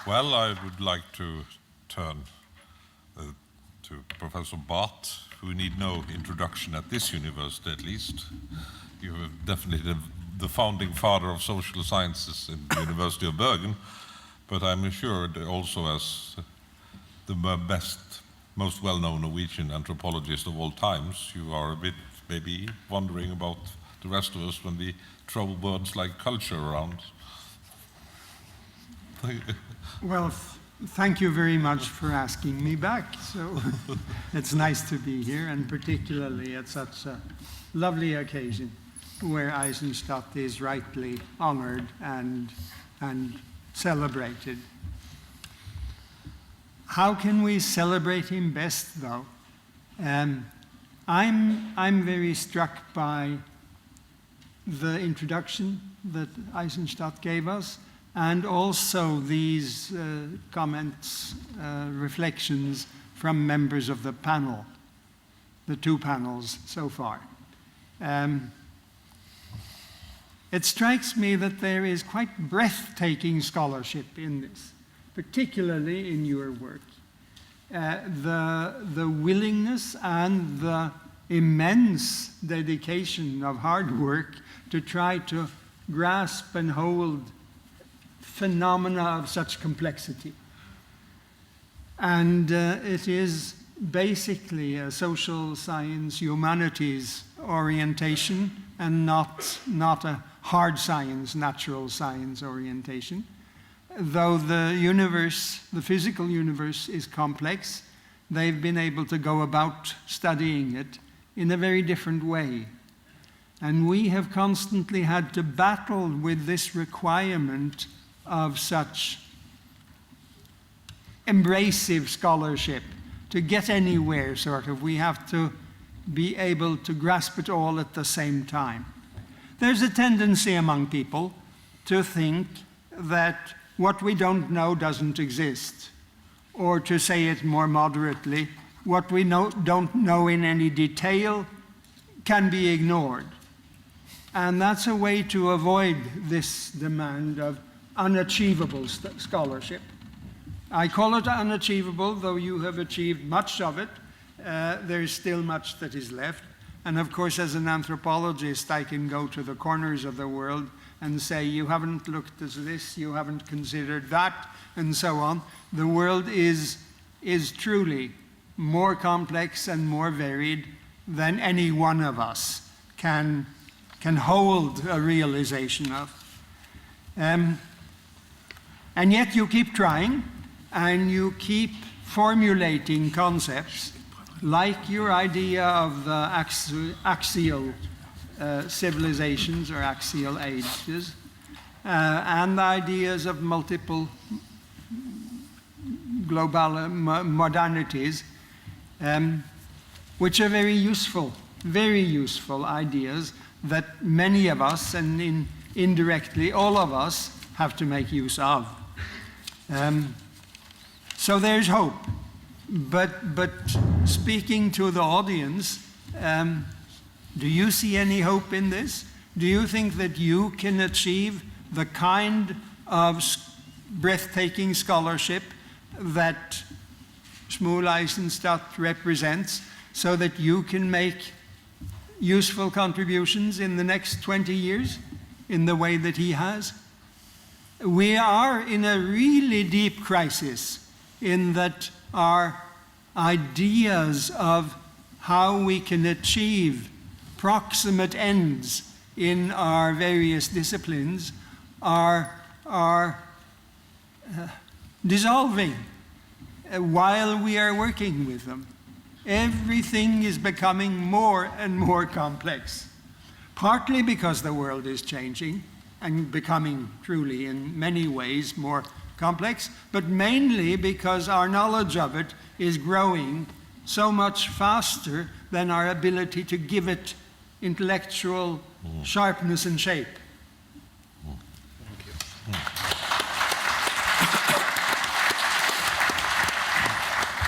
Well, I would like to turn to Professor Barth, who need no introduction at this university at least. You are definitely the founding father of social sciences in the University of Bergen, but I'm assured also as the best, most well-known Norwegian anthropologist of all times, you are a bit maybe wondering about the rest of us when we throw words like culture around. Well, thank you very much for asking me back. So it's nice to be here, and particularly at such a lovely occasion where Eisenstadt is rightly honored and celebrated. How can we celebrate him best, though? I'm very struck by the introduction that Eisenstadt gave us, and also these comments, reflections from members of the panel, the two panels so far. It strikes me that there is quite breathtaking scholarship in this, particularly in your work. The willingness and the immense dedication of hard work to try to grasp and hold phenomena of such complexity. And it is basically a social science, humanities orientation, and not a hard science, natural science orientation. Though the universe, the physical universe, is complex, they've been able to go about studying it in a very different way. And we have constantly had to battle with this requirement of such embracive scholarship. To get anywhere, sort of, we have to be able to grasp it all at the same time. There's a tendency among people to think that what we don't know doesn't exist, or to say it more moderately, what we don't know in any detail can be ignored. And that's a way to avoid this demand of unachievable scholarship. I call it unachievable, though you have achieved much of it. There's still much that is left. And of course, as an anthropologist, I can go to the corners of the world and say, you haven't looked at this, you haven't considered that, and so on. The world is truly more complex and more varied than any one of us can hold a realization of. And yet you keep trying, and you keep formulating concepts like your idea of the axial civilizations or axial ages, and the ideas of multiple global modernities, which are very useful ideas that many of us, and indirectly all of us, have to make use of. So there's hope. But speaking to the audience, do you see any hope in this? Do you think that you can achieve the kind of breathtaking scholarship that Shmuel Eisenstadt represents, so that you can make useful contributions in the next 20 years in the way that he has? We are in a really deep crisis in that our ideas of how we can achieve proximate ends in our various disciplines are dissolving while we are working with them. Everything is becoming more and more complex, partly because the world is changing and becoming truly in many ways more complex, but mainly because our knowledge of it is growing so much faster than our ability to give it intellectual sharpness and shape.